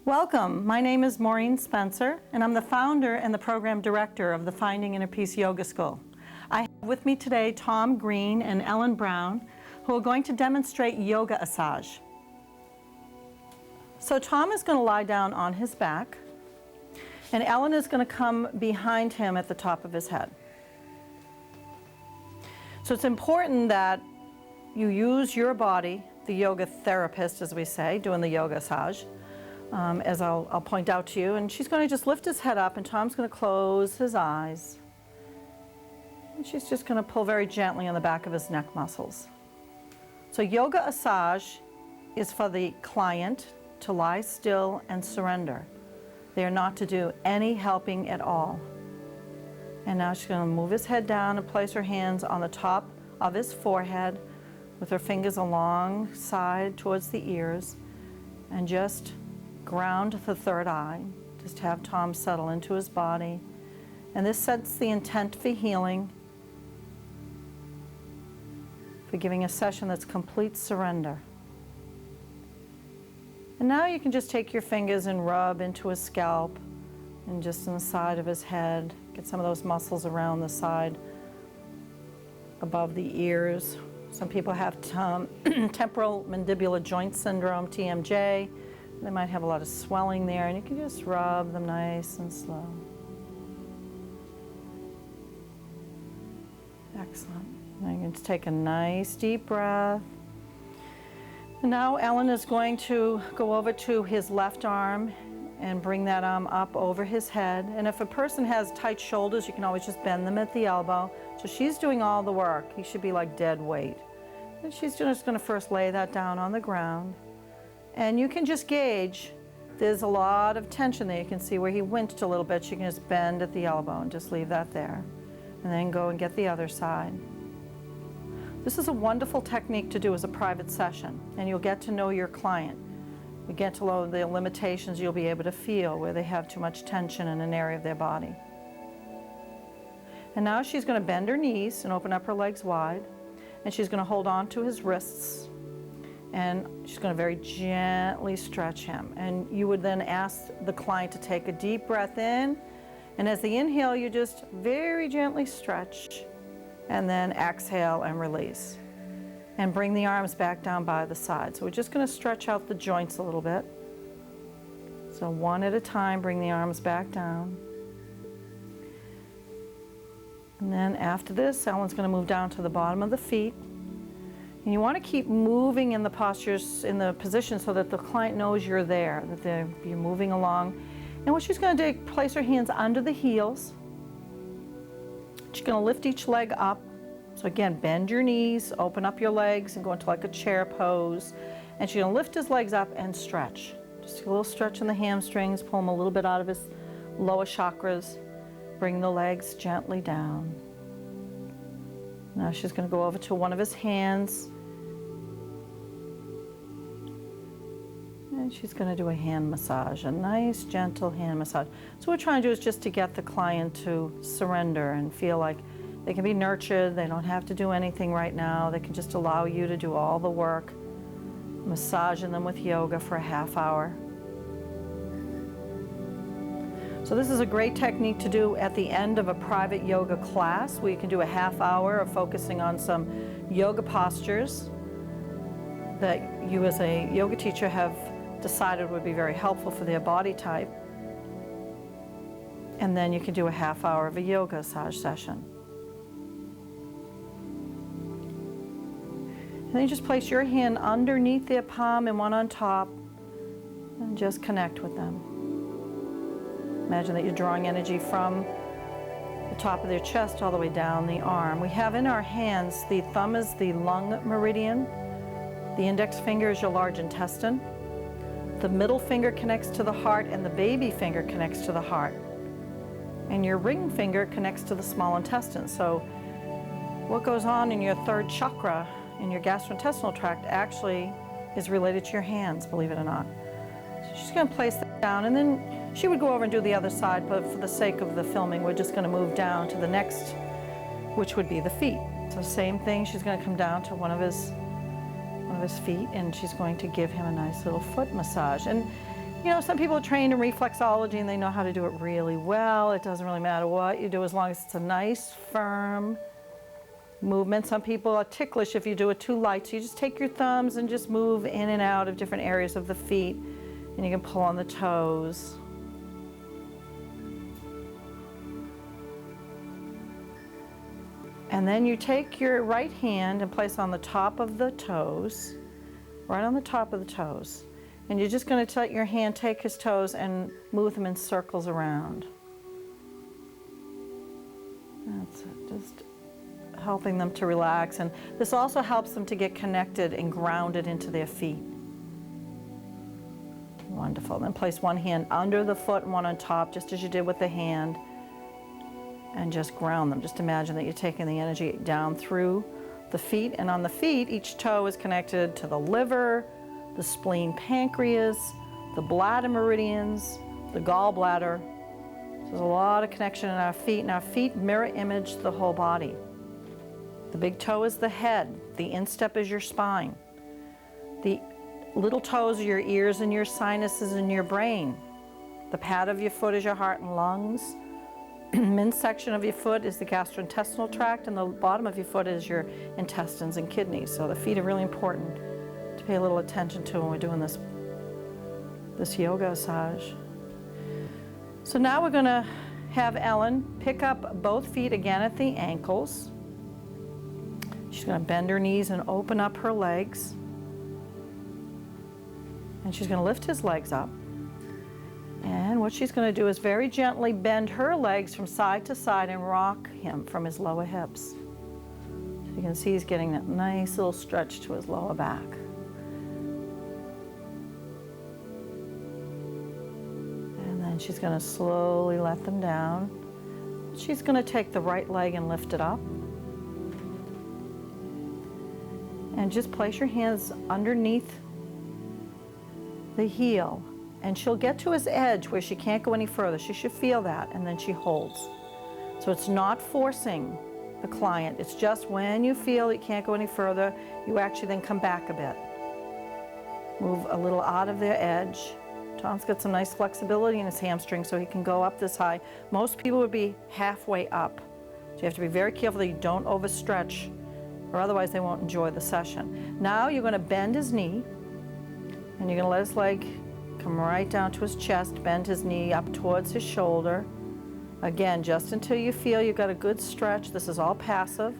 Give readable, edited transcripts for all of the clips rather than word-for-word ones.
Welcome. My name is Maureen Spencer, and I'm the founder and the program director of the Finding Inner Peace Yoga School. I have with me today Tom Green and Ellen Brown, who are going to demonstrate yoga assage. So Tom is going to lie down on his back, and Ellen is going to come behind him at the top of his head. So it's important that you use your body, the yoga therapist, as we say, doing the yoga assage, as I'll point out to you. And she's going to just lift his head up, and Tom's going to close his eyes. And she's just going to pull very gently on the back of his neck muscles. So yoga assage is for the client to lie still and surrender. They are not to do any helping at all. And now she's going to move his head down and place her hands on the top of his forehead with her fingers alongside towards the ears, and just ground the third eye. Just have Tom settle into his body. And this sets the intent for healing, for giving a session that's complete surrender. And now you can just take your fingers and rub into his scalp and just on the side of his head. Get some of those muscles around the side above the ears. Some people have temporal mandibular joint syndrome, TMJ. They might have a lot of swelling there, and you can just rub them nice and slow. Excellent. Now you can just take a nice deep breath. And now Ellen is going to go over to his left arm and bring that arm up over his head. And if a person has tight shoulders, you can always just bend them at the elbow. So she's doing all the work. He should be like dead weight. And she's just going to first lay that down on the ground. And you can just gauge, there's a lot of tension there. You can see where he winched a little bit. You can just bend at the elbow and just leave that there. And then go and get the other side. This is a wonderful technique to do as a private session, and you'll get to know your client. You get to know the limitations you'll be able to feel where they have too much tension in an area of their body. And now she's going to bend her knees and open up her legs wide, and she's going to hold on to his wrists, and she's going to very gently stretch him. And you would then ask the client to take a deep breath in, and as they inhale, you just very gently stretch, and then exhale and release. And bring the arms back down by the side. So we're just going to stretch out the joints a little bit. So one at a time, bring the arms back down. And then after this, Ellen's going to move down to the bottom of the feet. And you want to keep moving in the postures, in the position, so that the client knows you're there, that you're moving along. And what she's going to do, place her hands under the heels. She's going to lift each leg up. So again, bend your knees, open up your legs, and go into like a chair pose. And she's going to lift his legs up and stretch. Just a little stretch in the hamstrings, pull him a little bit out of his lower chakras. Bring the legs gently down. Now she's going to go over to one of his hands. And she's going to do a hand massage, a nice, gentle hand massage. So what we're trying to do is just to get the client to surrender and feel like they can be nurtured. They don't have to do anything right now. They can just allow you to do all the work, massaging them with yoga for a half hour. So this is a great technique to do at the end of a private yoga class, where you can do a half hour of focusing on some yoga postures that you as a yoga teacher have decided would be very helpful for their body type. And then you can do a half hour of a yoga massage session. And then you just place your hand underneath their palm and one on top, and just connect with them. Imagine that you're drawing energy from the top of their chest all the way down the arm. We have in our hands, the thumb is the lung meridian, the index finger is your large intestine, the middle finger connects to the heart, and the baby finger connects to the heart. And your ring finger connects to the small intestine. So what goes on in your third chakra, in your gastrointestinal tract, actually is related to your hands, believe it or not. So she's going to place that down, and then she would go over and do the other side, but for the sake of the filming, we're just going to move down to the next, which would be the feet. So same thing, she's going to come down to one of his feet, and she's going to give him a nice little foot massage. And You know, some people are trained in reflexology and they know how to do it really well. It doesn't really matter what you do as long as it's a nice, firm movement. Some people are ticklish if you do it too light. So you just take your thumbs and just move in and out of different areas of the feet. And you can pull on the toes. And then you take your right hand and place on the top of the toes, right on the top of the toes. And you're just going to let your hand take his toes and move them in circles around. That's it, just helping them to relax. And this also helps them to get connected and grounded into their feet. Wonderful. Then place one hand under the foot and one on top, just as you did with the hand. And just ground them. Just imagine that you're taking the energy down through the feet. And on the feet, each toe is connected to the liver, the spleen, pancreas, the bladder meridians, the gallbladder. So there's a lot of connection in our feet, and our feet mirror image the whole body. The big toe is the head. The instep is your spine. The little toes are your ears and your sinuses and your brain. The pad of your foot is your heart and lungs. Midsection of your foot is the gastrointestinal tract, and the bottom of your foot is your intestines and kidneys. So the feet are really important to pay a little attention to when we're doing this yoga massage. So now we're going to have Ellen pick up both feet again at the ankles. She's going to bend her knees and open up her legs. And she's going to lift his legs up. And what she's going to do is very gently bend her legs from side to side and rock him from his lower hips. So you can see he's getting that nice little stretch to his lower back. And then she's going to slowly let them down. She's going to take the right leg and lift it up. And just place your hands underneath the heel. And she'll get to his edge where she can't go any further. She should feel that, and then she holds. So it's not forcing the client. It's just when you feel you can't go any further, you actually then come back a bit. Move a little out of their edge. Tom's got some nice flexibility in his hamstring, so he can go up this high. Most people would be halfway up. So you have to be very careful that you don't overstretch, or otherwise they won't enjoy the session. Now you're going to bend his knee, and you're going to let his leg come right down to his chest, bend his knee up towards his shoulder. Again, just until you feel you've got a good stretch. This is all passive.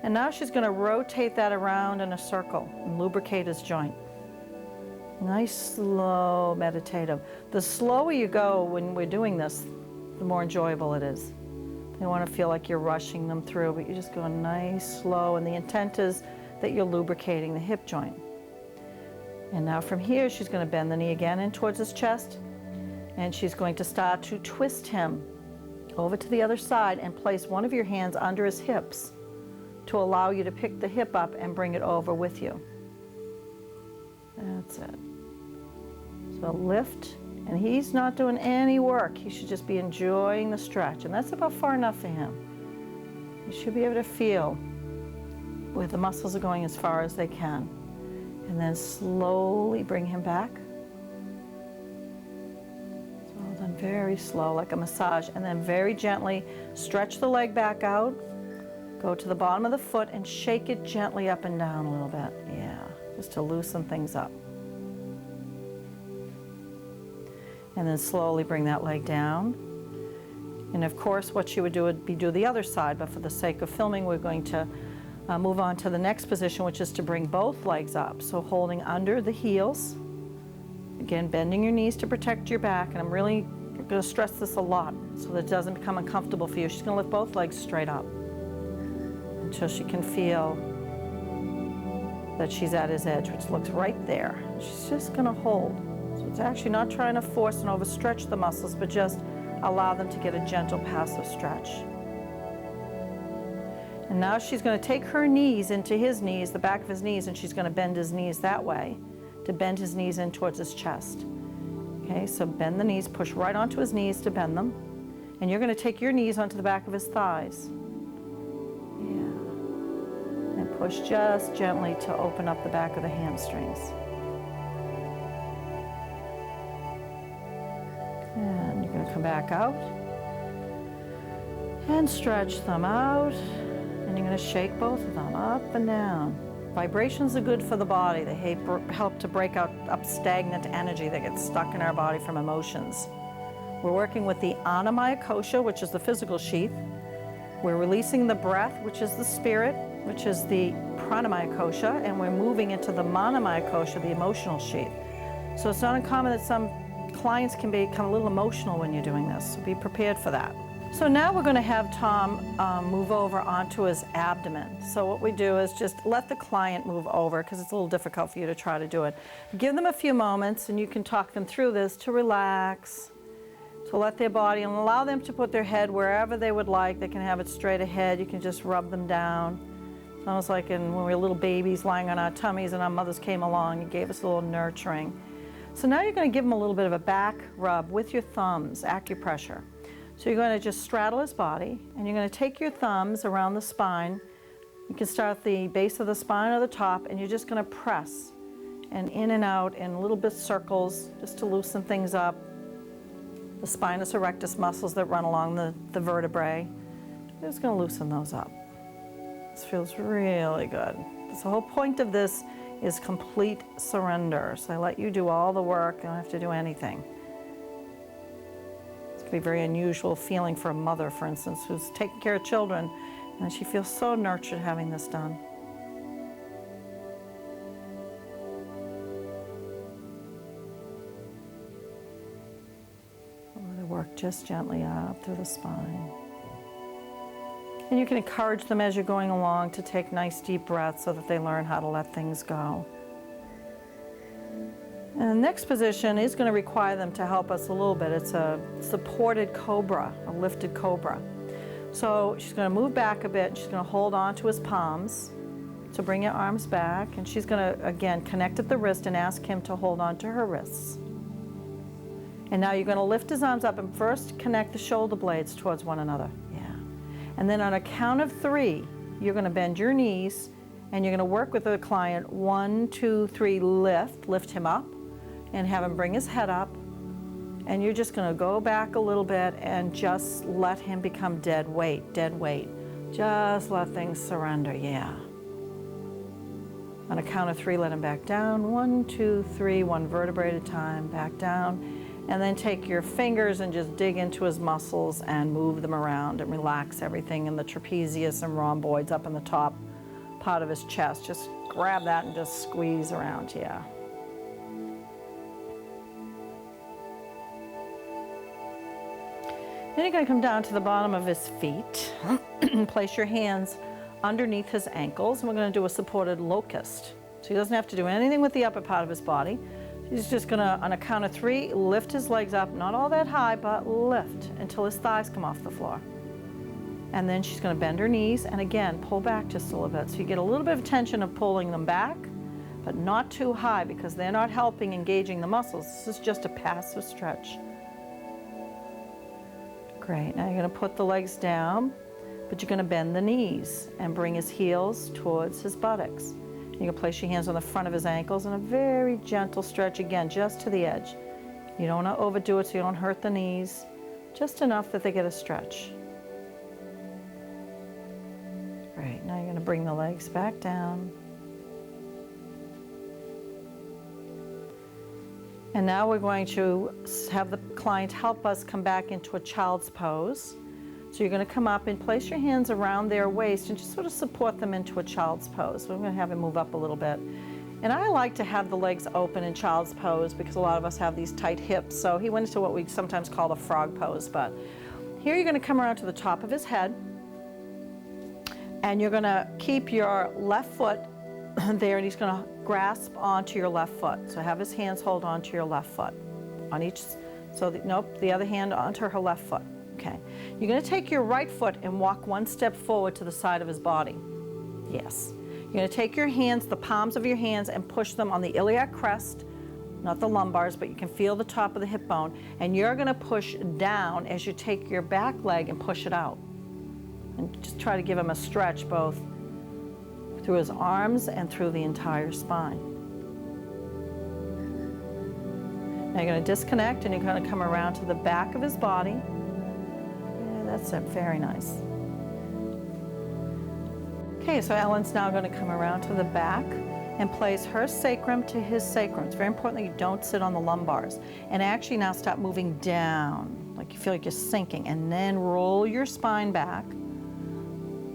And now she's going to rotate that around in a circle and lubricate his joint. Nice, slow, meditative. The slower you go when we're doing this, the more enjoyable it is. You don't want to feel like you're rushing them through, but you're just going nice, slow, and the intent is that you're lubricating the hip joint. And now from here, she's going to bend the knee again in towards his chest, and she's going to start to twist him over to the other side and place one of your hands under his hips to allow you to pick the hip up and bring it over with you. That's it. So lift, and he's not doing any work. He should just be enjoying the stretch, and that's about far enough for him. You should be able to feel where the muscles are going as far as they can. And then slowly bring him back. So then very slow, like a massage. And then very gently stretch the leg back out. Go to the bottom of the foot and shake it gently up and down a little bit. Yeah, just to loosen things up. And then slowly bring that leg down. And of course, what you would do would be do the other side, but for the sake of filming, we're going to move on to the next position, which is to bring both legs up. So holding under the heels. Again, bending your knees to protect your back. And I'm really going to stress this a lot so that it doesn't become uncomfortable for you. She's going to lift both legs straight up until she can feel that she's at his edge, which looks right there. She's just going to hold. So it's actually not trying to force and overstretch the muscles, but just allow them to get a gentle, passive stretch. And now she's going to take her knees into his knees, the back of his knees, and she's going to bend his knees that way to bend his knees in towards his chest. Okay, so bend the knees, push right onto his knees to bend them. And you're going to take your knees onto the back of his thighs. Yeah. And push just gently to open up the back of the hamstrings. going to come back out and stretch them out. And you're going to shake both of them up and down. Vibrations are good for the body. They help to break up stagnant energy that gets stuck in our body from emotions. We're working with the Anamaya Kosha, which is the physical sheath. We're releasing the breath, which is the spirit, which is the Pranamaya Kosha, and we're moving into the Manamaya Kosha, the emotional sheath. So it's not uncommon that some clients can become a little emotional when you're doing this, so be prepared for that. So now we're going to have Tom move over onto his abdomen. So what we do is just let the client move over, because it's a little difficult for you to try to do it. Give them a few moments, and you can talk them through this to relax, to let their body, and allow them to put their head wherever they would like. They can have it straight ahead. You can just rub them down. It's almost like when we were little babies lying on our tummies and our mothers came along and gave us a little nurturing. So now you're going to give them a little bit of a back rub with your thumbs, acupressure. So you're going to just straddle his body, and you're going to take your thumbs around the spine. You can start at the base of the spine or the top, and you're just going to press and in and out in little bit circles just to loosen things up. The spinous erectus muscles that run along the vertebrae. You're just going to loosen those up. This feels really good. So the whole point of this is complete surrender. So I let you do all the work. You don't have to do anything. It can be a very unusual feeling for a mother, for instance, who's taking care of children, and she feels so nurtured having this done. Let it work just gently up through the spine. And you can encourage them as you're going along to take nice deep breaths so that they learn how to let things go. And the next position is going to require them to help us a little bit. It's a supported cobra, a lifted cobra. So she's going to move back a bit. She's going to hold on to his palms. So bring your arms back. And she's going to, again, connect at the wrist and ask him to hold on to her wrists. And now you're going to lift his arms up and first connect the shoulder blades towards one another. Yeah. And then on a count of 3, you're going to bend your knees and you're going to work with the client. 1, 2, 3, lift him up. And have him bring his head up, and you're just going to go back a little bit and just let him become dead weight, dead weight. Just let things surrender, yeah. On a count of 3, let him back down. 1, 2, 3, 1 vertebrae at a time, back down. And then take your fingers and just dig into his muscles and move them around and relax everything in the trapezius and rhomboids up in the top part of his chest. Just grab that and just squeeze around, yeah. Then you're going to come down to the bottom of his feet and place your hands underneath his ankles. And we're going to do a supported locust. So he doesn't have to do anything with the upper part of his body. He's just going to, on a count of 3, lift his legs up, not all that high, but lift until his thighs come off the floor. And then she's going to bend her knees and again pull back just a little bit. So you get a little bit of tension of pulling them back, but not too high because they're not helping engaging the muscles. This is just a passive stretch. Great, now you're going to put the legs down, but you're going to bend the knees and bring his heels towards his buttocks. You can place your hands on the front of his ankles and a very gentle stretch, again, just to the edge. You don't want to overdo it so you don't hurt the knees, just enough that they get a stretch. Great, now you're going to bring the legs back down. And now we're going to have the client help us come back into a child's pose. So you're going to come up and place your hands around their waist and just sort of support them into a child's pose. So we're going to have him move up a little bit. And I like to have the legs open in child's pose because a lot of us have these tight hips. So he went into what we sometimes call the frog pose. But here you're going to come around to the top of his head. And you're going to keep your left foot there, and he's going to grasp onto your left foot. So have his hands hold onto your left foot on each, the other hand onto her left foot. Okay. You're going to take your right foot and walk 1 step forward to the side of his body. Yes. You're going to take your hands, the palms of your hands, and push them on the iliac crest, not the lumbars, but you can feel the top of the hip bone, and you're going to push down as you take your back leg and push it out. And just try to give him a stretch both through his arms and through the entire spine. Now you're going to disconnect and you're going to come around to the back of his body. Yeah, that's it. Very nice. Okay, so Ellen's now going to come around to the back and place her sacrum to his sacrum. It's very important that you don't sit on the lumbars. And actually now stop moving down, like you feel like you're sinking. And then roll your spine back,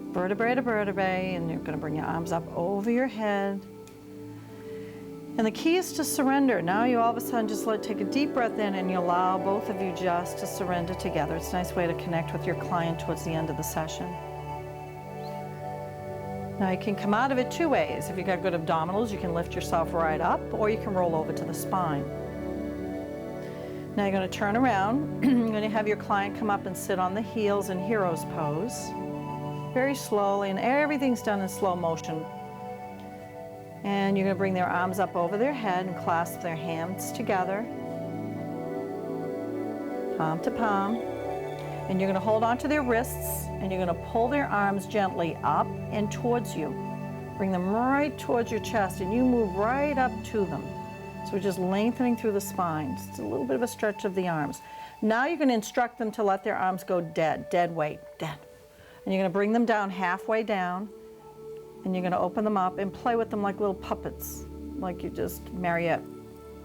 vertebrae to vertebrae, and you're going to bring your arms up over your head. And the key is to surrender. Now you all of a sudden just take a deep breath in and you allow both of you just to surrender together. It's a nice way to connect with your client towards the end of the session. Now you can come out of it two ways. If you've got good abdominals, you can lift yourself right up, or you can roll over to the spine. Now you're going to turn around. You're going to have your client come up and sit on the heels in hero's pose. Very slowly, and everything's done in slow motion. And you're going to bring their arms up over their head and clasp their hands together, palm to palm. And you're going to hold on to their wrists, and you're going to pull their arms gently up and towards you. Bring them right towards your chest, and you move right up to them. So we're just lengthening through the spine. Just a little bit of a stretch of the arms. Now you're going to instruct them to let their arms go dead weight, dead. And you're going to bring them down halfway down, and you're going to open them up and play with them like little puppets, like you just marionette.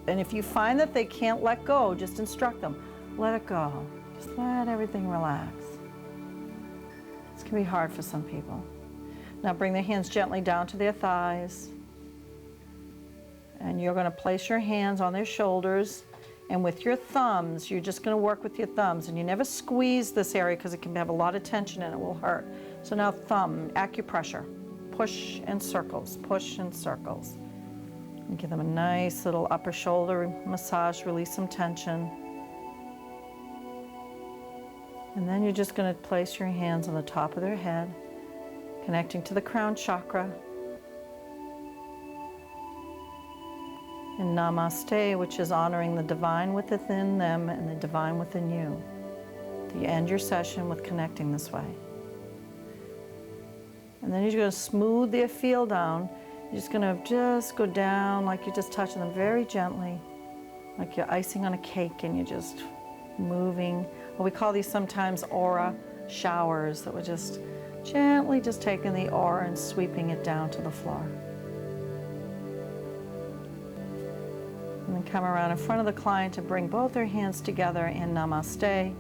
And if you find that they can't let go, just instruct them, let it go. Just let everything relax. This can be hard for some people. Now bring their hands gently down to their thighs. And you're going to place your hands on their shoulders. And with your thumbs, you're just going to work with your thumbs. And you never squeeze this area because it can have a lot of tension and it will hurt. So now thumb, acupressure. Push and circles, push and circles. And give them a nice little upper shoulder massage, release some tension. And then you're just going to place your hands on the top of their head, connecting to the crown chakra. And Namaste, which is honoring the divine within them and the divine within you. You end your session with connecting this way. And then you're going to smooth their feel down. You're just going to go down like you're just touching them very gently, like you're icing on a cake, and you're just moving. Well, we call these sometimes aura showers, that we're just gently just taking the aura and sweeping it down to the floor. And then come around in front of the client and bring both their hands together in Namaste,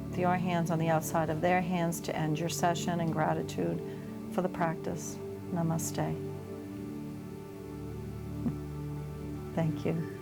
with your hands on the outside of their hands to end your session in gratitude for the practice. Namaste. Thank you.